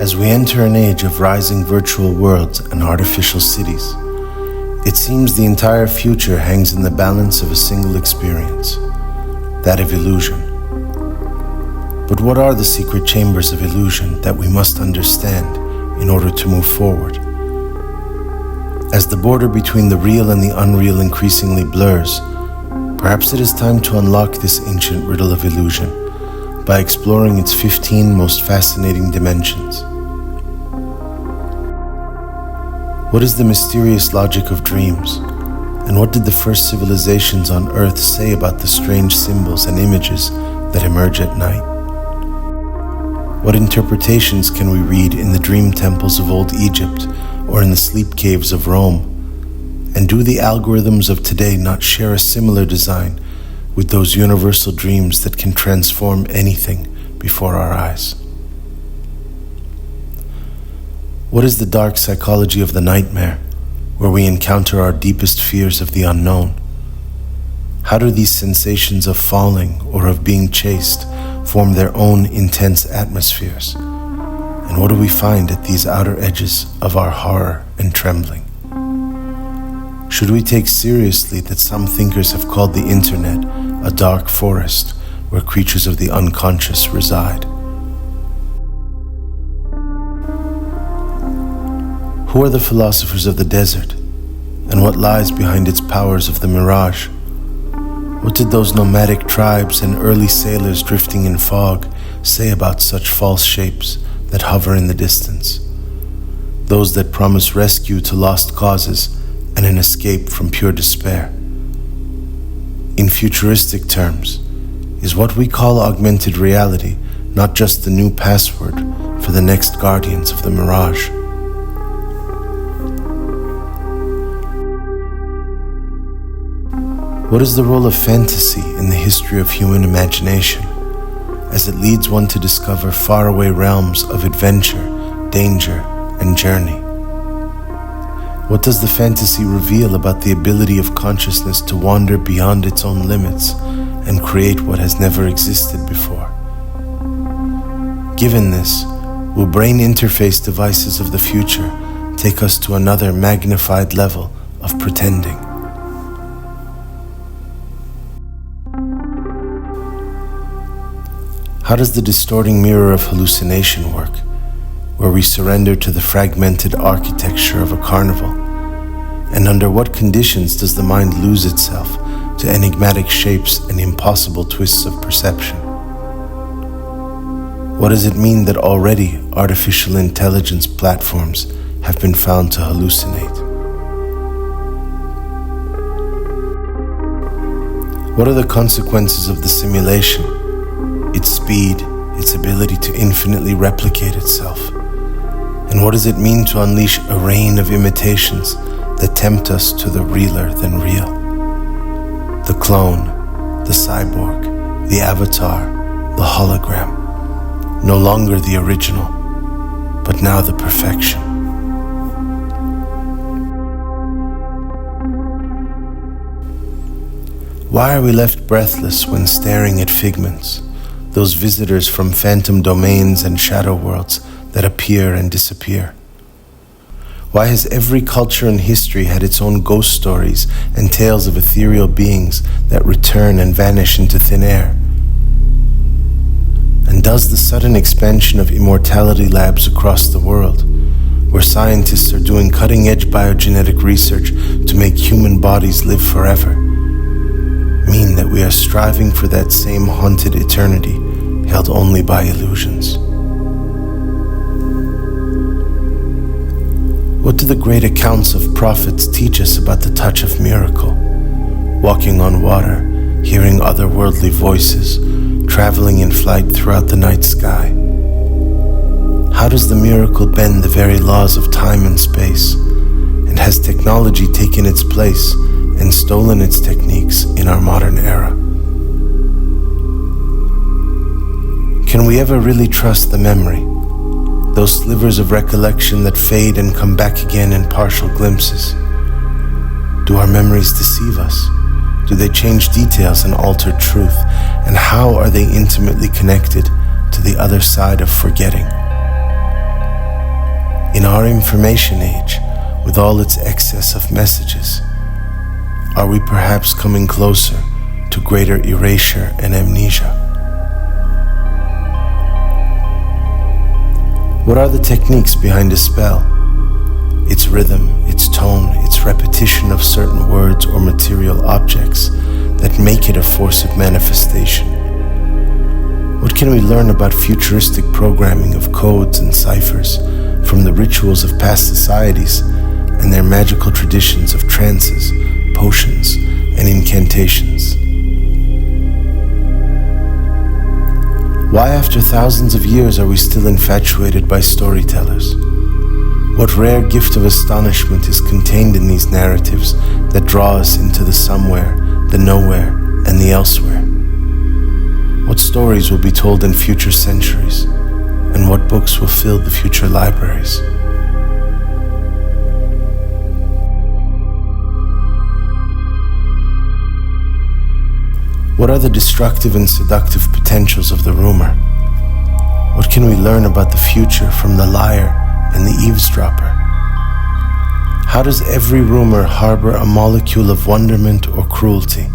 As we enter an age of rising virtual worlds and artificial cities, it seems the entire future hangs in the balance of a single experience, that of illusion. But what are the secret chambers of illusion that we must understand in order to move forward? As the border between the real and the unreal increasingly blurs, perhaps it is time to unlock this ancient riddle of illusion by exploring its 15 most fascinating dimensions. What is the mysterious logic of dreams, and what did the first civilizations on Earth say about the strange symbols and images that emerge at night? What interpretations can we read in the dream temples of old Egypt or in the sleep caves of Rome? And do the algorithms of today not share a similar design with those universal dreams that can transform anything before our eyes? What is the dark psychology of the nightmare, where we encounter our deepest fears of the unknown? How do these sensations of falling or of being chased form their own intense atmospheres? And what do we find at these outer edges of our horror and trembling? Should we take seriously that some thinkers have called the internet a dark forest where creatures of the unconscious reside? Who are the philosophers of the desert, and what lies behind its powers of the mirage? What did those nomadic tribes and early sailors drifting in fog say about such false shapes that hover in the distance? Those that promise rescue to lost causes and an escape from pure despair. In futuristic terms, is what we call augmented reality not just the new password for the next guardians of the mirage? What is the role of fantasy in the history of human imagination, as it leads one to discover faraway realms of adventure, danger, and journey? What does the fantasy reveal about the ability of consciousness to wander beyond its own limits and create what has never existed before? Given this, will brain interface devices of the future take us to another magnified level of pretending? How does the distorting mirror of hallucination work, where we surrender to the fragmented architecture of a carnival? And under what conditions does the mind lose itself to enigmatic shapes and impossible twists of perception? What does it mean that already artificial intelligence platforms have been found to hallucinate? What are the consequences of the simulation? Its speed, its ability to infinitely replicate itself? And what does it mean to unleash a rain of imitations that tempt us to the realer than real? The clone, the cyborg, the avatar, the hologram, no longer the original, but now the perfection. Why are we left breathless when staring at figments, those visitors from phantom domains and shadow worlds that appear and disappear? Why has every culture in history had its own ghost stories and tales of ethereal beings that return and vanish into thin air? And does the sudden expansion of immortality labs across the world, where scientists are doing cutting-edge biogenetic research to make human bodies live forever, mean that we are striving for that same haunted eternity held only by illusions? What do the great accounts of prophets teach us about the touch of miracle? Walking on water, hearing otherworldly voices, traveling in flight throughout the night sky. How does the miracle bend the very laws of time and space? And has technology taken its place and stolen its techniques in our modern era? Can we ever really trust the memory, those slivers of recollection that fade and come back again in partial glimpses? Do our memories deceive us? Do they change details and alter truth? And how are they intimately connected to the other side of forgetting? In our information age, with all its excess of messages, are we perhaps coming closer to greater erasure and amnesia? What are the techniques behind a spell? Its rhythm, its tone, its repetition of certain words or material objects that make it a force of manifestation. What can we learn about futuristic programming of codes and ciphers from the rituals of past societies and their magical traditions of trances, potions, and incantations? Why, after thousands of years, are we still infatuated by storytellers? What rare gift of astonishment is contained in these narratives that draw us into the somewhere, the nowhere, and the elsewhere? What stories will be told in future centuries, and what books will fill the future libraries? What are the destructive and seductive potentials of the rumor? What can we learn about the future from the liar and the eavesdropper? How does every rumor harbor a molecule of wonderment or cruelty?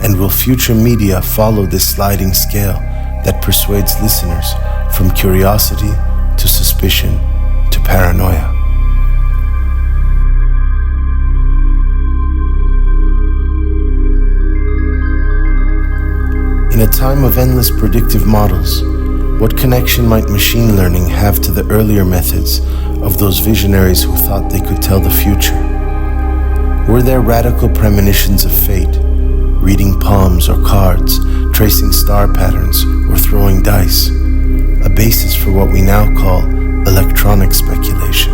And will future media follow this sliding scale that persuades listeners from curiosity to suspicion to paranoia? In a time of endless predictive models, what connection might machine learning have to the earlier methods of those visionaries who thought they could tell the future? Were there radical premonitions of fate, reading palms or cards, tracing star patterns, or throwing dice, a basis for what we now call electronic speculation?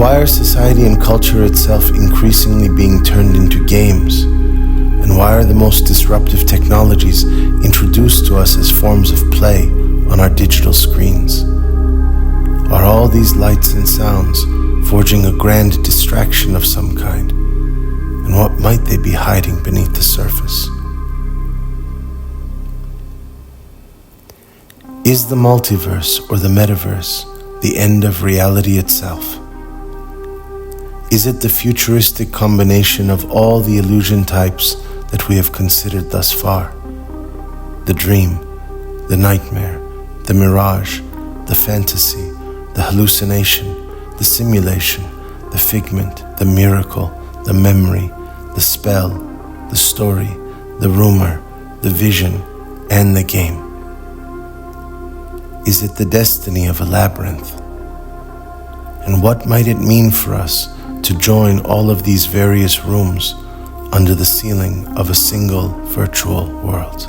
Why are society and culture itself increasingly being turned into games? And why are the most disruptive technologies introduced to us as forms of play on our digital screens? Are all these lights and sounds forging a grand distraction of some kind? And what might they be hiding beneath the surface? Is the multiverse or the metaverse the end of reality itself? Is it the futuristic combination of all the illusion types that we have considered thus far? The dream, the nightmare, the mirage, the fantasy, the hallucination, the simulation, the figment, the miracle, the memory, the spell, the story, the rumor, the vision, and the game. Is it the destiny of a labyrinth? And what might it mean for us to join all of these various rooms under the ceiling of a single virtual world?